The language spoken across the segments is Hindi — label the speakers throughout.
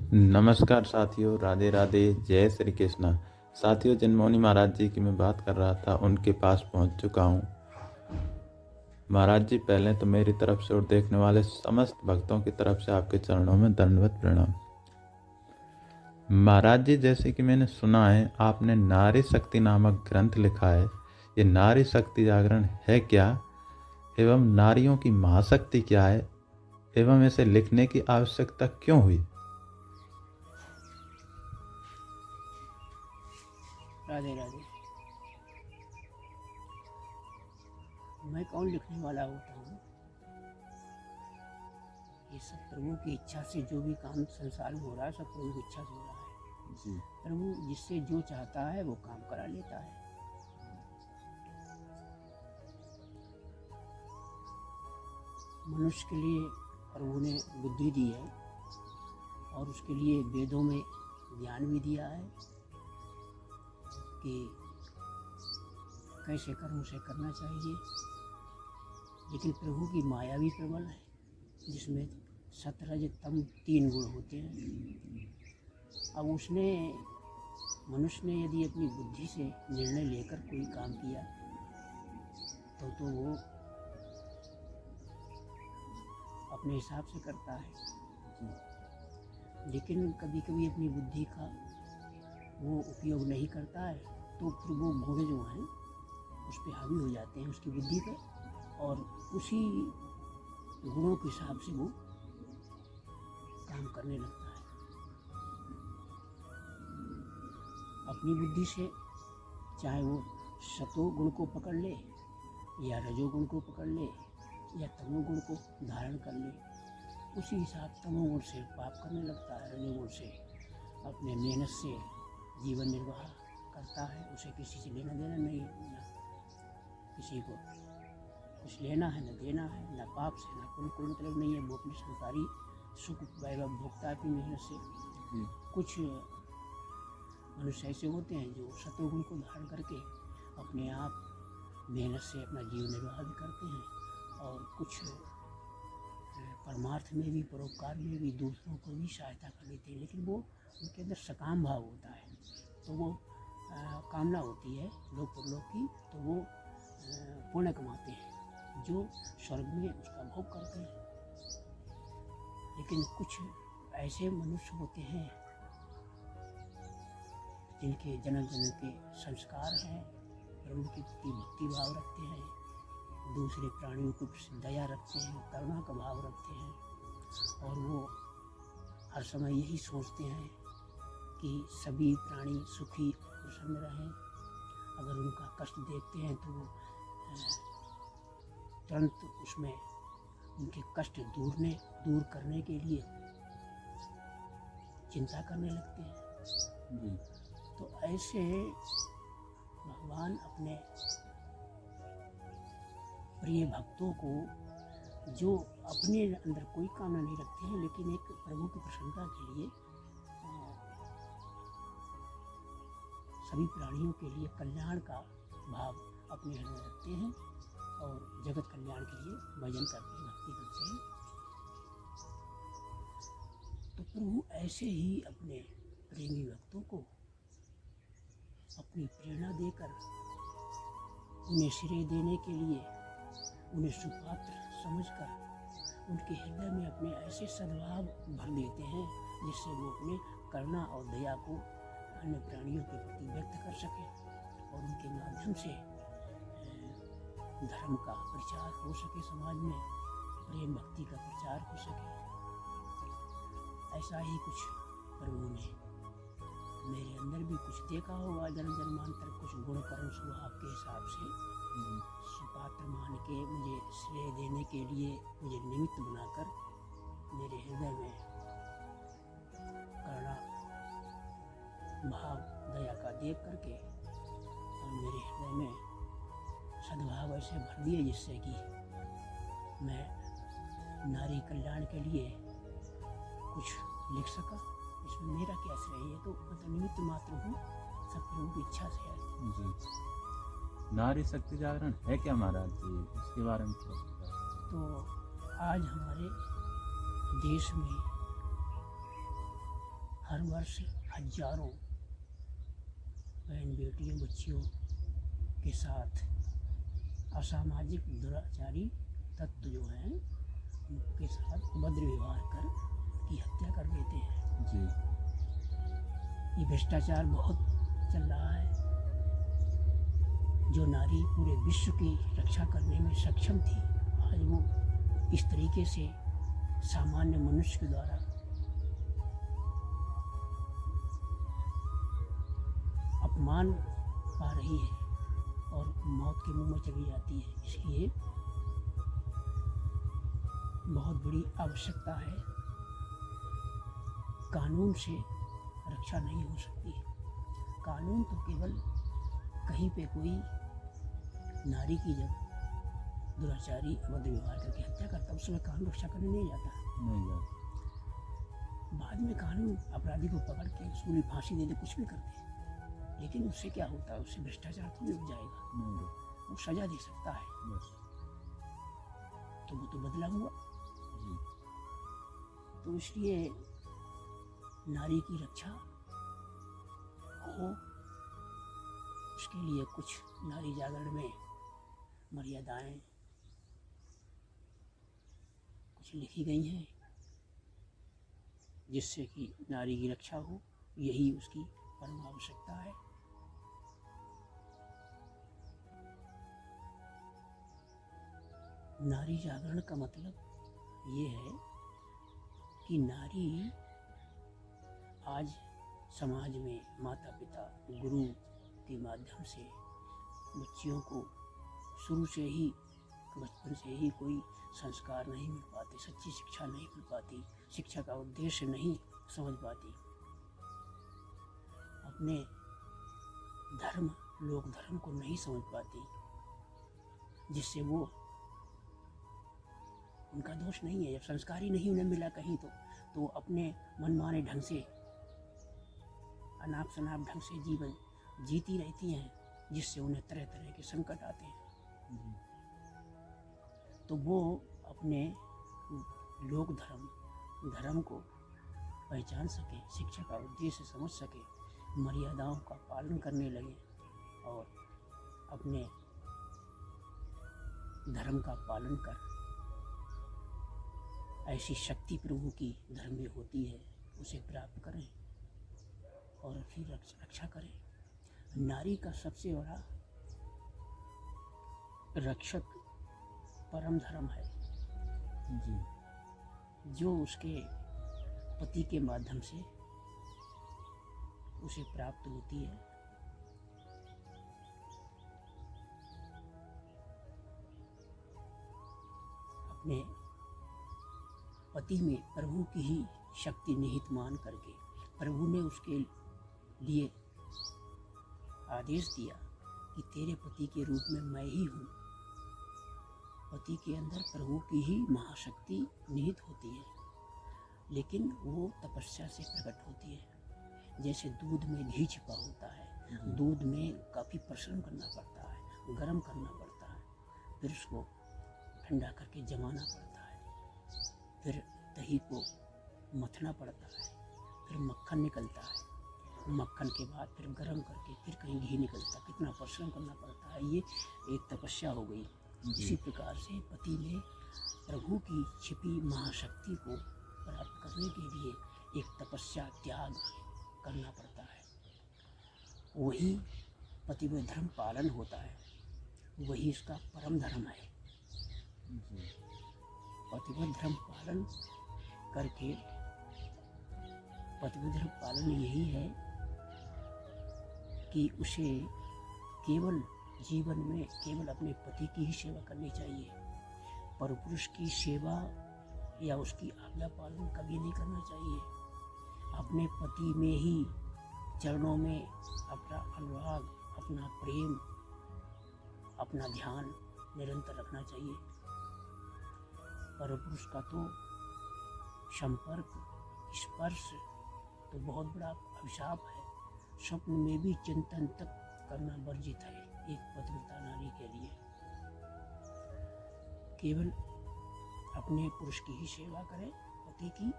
Speaker 1: नमस्कार साथियों, राधे राधे, जय श्री कृष्णा। साथियों, जन्मोनी महाराज जी की मैं बात कर रहा था, उनके पास पहुंच चुका हूं। महाराज जी, पहले तो मेरी तरफ से और देखने वाले समस्त भक्तों की तरफ से आपके चरणों में दंडवत प्रणाम। महाराज जी, जैसे कि मैंने सुना है, आपने नारी शक्ति नामक ग्रंथ लिखा है। ये नारी शक्ति जागरण है क्या, एवं नारियों की महाशक्ति क्या है, एवं इसे लिखने की आवश्यकता क्यों हुई?
Speaker 2: राधे राधे। मैं कौन लिखने वाला होता हूँ? ये सब प्रभु की इच्छा से जो भी काम संसार में हो रहा है, सब प्रभु की इच्छा से हो रहा है जी। प्रभु जिससे जो चाहता है वो काम करा लेता है। मनुष्य के लिए प्रभु ने बुद्धि दी है और उसके लिए वेदों में ज्ञान भी दिया है कि कैसे कर्म से करना चाहिए। लेकिन प्रभु की माया भी प्रबल है, जिसमें सत रज तम 3 गुण होते हैं। अब उसने मनुष्य ने यदि अपनी बुद्धि से निर्णय लेकर कोई काम किया तो वो अपने हिसाब से करता है। लेकिन कभी कभी अपनी बुद्धि का वो उपयोग नहीं करता है तो फिर वो गुण जो हैं उस पर हावी हो जाते हैं, उसकी बुद्धि पे, और उसी गुणों के हिसाब से वो काम करने लगता है। अपनी बुद्धि से चाहे वो सतो गुण को पकड़ ले या रजोगुण को पकड़ ले या तमोगुण को धारण कर ले, उसी हिसाब तमोगुण से पाप करने लगता है, रजोगुण से अपने मेहनत से जीवन निर्वाह करता है। उसे किसी से लेना देना नहीं, ना किसी को कुछ लेना है, न देना है, न पाप से न कोई मतलब नहीं है। वो अपने संसारी सुख वैभव भोगता है अपनी मेहनत से। कुछ मनुष्य ऐसे होते हैं जो सतोगुण को धारण करके अपने आप मेहनत से अपना जीवन निर्वाह भी करते हैं, और कुछ परमार्थ में भी, परोपकार में भी दूसरों को भी सहायता कर लेते हैं। लेकिन वो उनके अंदर सकाम भाव होता है, तो वो कामना होती है लोक परलोक की, तो वो पुण्य कमाते हैं जो स्वर्ग में उसका भोग करते हैं। लेकिन कुछ ऐसे मनुष्य होते हैं जिनके जन्म जन्म के संस्कार हैं, प्रभु के प्रति भक्ति भाव रखते हैं, दूसरे प्राणियों को दया रखते हैं, करुणा का भाव रखते हैं, और वो हर समय यही सोचते हैं कि सभी प्राणी सुखी प्रसन्न रहें। अगर उनका कष्ट देखते हैं तो वो तुरंत उसमें उनके कष्ट दूर करने के लिए चिंता करने लगते हैं। तो ऐसे भगवान अपने प्रिय भक्तों को, जो अपने अंदर कोई कामना नहीं रखते हैं लेकिन एक प्रभु की प्रसन्नता के लिए सभी प्राणियों के लिए कल्याण का भाव अपने हृदय में रखते हैं और जगत कल्याण के लिए भजन करते हैं, भक्ति करते हैं। तो प्रभु ऐसे ही अपने प्रेमी भक्तों को अपनी प्रेरणा देकर उन्हें श्रेय देने के लिए, उन्हें सुपात्र समझकर उनके हृदय में अपने ऐसे सद्भाव भर देते हैं जिससे वो अपने करुणा और दया को अन्य प्राणियों के प्रति व्यक्त कर सके और उनके माध्यम से धर्म का प्रचार हो सके, समाज में प्रेम भक्ति का प्रचार हो सके। ऐसा ही कुछ प्रभु ने मेरे अंदर भी कुछ देखा होगा, जन्म जन्मांतर कुछ गुण कर्म स्वभाव के हिसाब से सुपात्र मान के मुझे श्रेय देने के लिए मुझे निमित्त बनाकर मेरे हृदय में करुणा भाव दया का देख करके और मेरे हृदय में सद्भाव ऐसे भर दिए जिससे कि मैं नारी कल्याण के लिए कुछ लिख सका। इसमें मेरा क्या श्रेय है? तो मतलब निमित्त मात्र हूँ, सब प्रभु की इच्छा से है
Speaker 1: जी। नारी शक्ति जागरण है क्या महाराज जी, इसके बारे में
Speaker 2: तो आज हमारे देश में हर वर्ष हजारों बहन बेटियों बच्चियों के साथ असामाजिक दुराचारी तत्व जो हैं उनके साथ अभद्र व्यवहार कर की हत्या कर देते हैं।
Speaker 1: जी।
Speaker 2: ये भ्रष्टाचार बहुत चल रहा है। जो नारी पूरे विश्व की रक्षा करने में सक्षम थी, आज वो इस तरीके से सामान्य मनुष्य के द्वारा अपमान पा रही है और मौत के मुंह में चली जाती है। इसलिए बहुत बड़ी आवश्यकता है। कानून से रक्षा नहीं हो सकती। कानून तो केवल कहीं पे कोई नारी की जब दुराचारी अभद्र व्यवहार करके हत्या करता है उस समय कानून रक्षा करने नहीं जाता।
Speaker 1: नहीं जाता।
Speaker 2: बाद में कानून अपराधी को पकड़ के उसको फांसी दे दे, कुछ भी कर दे, लेकिन उससे क्या होता है? उससे भ्रष्टाचार तो नहीं रुक जाएगा।
Speaker 1: नहीं,
Speaker 2: वो सजा दे सकता है,
Speaker 1: बस।
Speaker 2: तो वो तो बदला हुआ।
Speaker 1: जी।
Speaker 2: तो इसलिए नारी की रक्षा हो, उसके लिए कुछ नारी जागरण में मर्यादाएं कुछ लिखी गई हैं जिससे कि नारी की रक्षा हो। यही उसकी परम आवश्यकता है। नारी जागरण का मतलब ये है कि नारी आज समाज में माता पिता गुरु के माध्यम से बच्चियों को शुरू से ही बचपन से ही कोई संस्कार नहीं मिल पाते, सच्ची शिक्षा नहीं मिल पाती, शिक्षा का उद्देश्य नहीं समझ पाती, अपने धर्म लोक धर्म को नहीं समझ पाती, जिससे वो उनका दोष नहीं है। जब संस्कार ही नहीं उन्हें मिला कहीं तो अपने मनमाने ढंग से अनाप शनाप ढंग से जीवन जीती रहती हैं, जिससे उन्हें तरह तरह के संकट आते हैं। तो वो अपने लोक धर्म को पहचान सके, शिक्षा का उद्देश्य समझ सके, मर्यादाओं का पालन करने लगे और अपने धर्म का पालन कर ऐसी शक्ति प्रभु की धर्म में होती है उसे प्राप्त करें और फिर रक्षा करें। नारी का सबसे बड़ा रक्षक परम धर्म है,
Speaker 1: जी।
Speaker 2: जो उसके पति के माध्यम से उसे प्राप्त होती है। अपने पति में प्रभु की ही शक्ति निहित मान करके प्रभु ने उसके लिए आदेश दिया कि तेरे पति के रूप में मैं ही हूँ। पति के अंदर प्रभु की ही महाशक्ति निहित होती है, लेकिन वो तपस्या से प्रकट होती है। जैसे दूध में घी छिपा होता है, दूध में काफ़ी परिश्रम करना पड़ता है, गर्म करना पड़ता है, फिर उसको ठंडा करके जमाना पड़ता है, फिर दही को मथना पड़ता है, फिर मक्खन निकलता है, मक्खन के बाद फिर गर्म करके फिर कहीं घी निकलता है, कितना परिश्रम करना पड़ता है। ये एक तपस्या हो गई। इसी प्रकार से पति में प्रभु की छिपी महाशक्ति को प्राप्त करने के लिए एक तपस्या त्याग करना पड़ता है। वही पतिव्रत धर्म पालन होता है, वही इसका परम धर्म है। पतिव्रत धर्म पालन करके पतिव्रत धर्म पालन यही है कि उसे केवल जीवन में केवल अपने पति की ही सेवा करनी चाहिए। परपुरुष की सेवा या उसकी आज्ञा पालन कभी नहीं करना चाहिए। अपने पति में ही चरणों में अपना अनुराग, अपना प्रेम, अपना ध्यान निरंतर रखना चाहिए। परपुरुष का तो संपर्क, स्पर्श तो बहुत बड़ा अभिशाप है। स्वप्न में भी चिंतन तक करना वर्जित है एक पतिव्रता नारी के लिए। केवल अपने पुरुष की ही सेवा करे, पति की,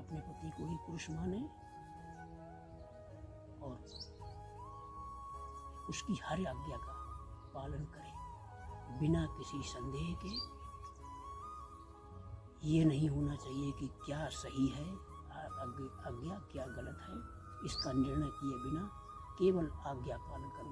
Speaker 2: अपने पति को ही पुरुष माने और उसकी हर आज्ञा का पालन करे बिना किसी संदेह के। ये नहीं होना चाहिए कि क्या सही है आज्ञा क्या गलत है, इसका निर्णय किए बिना केवल आज्ञा पालन करना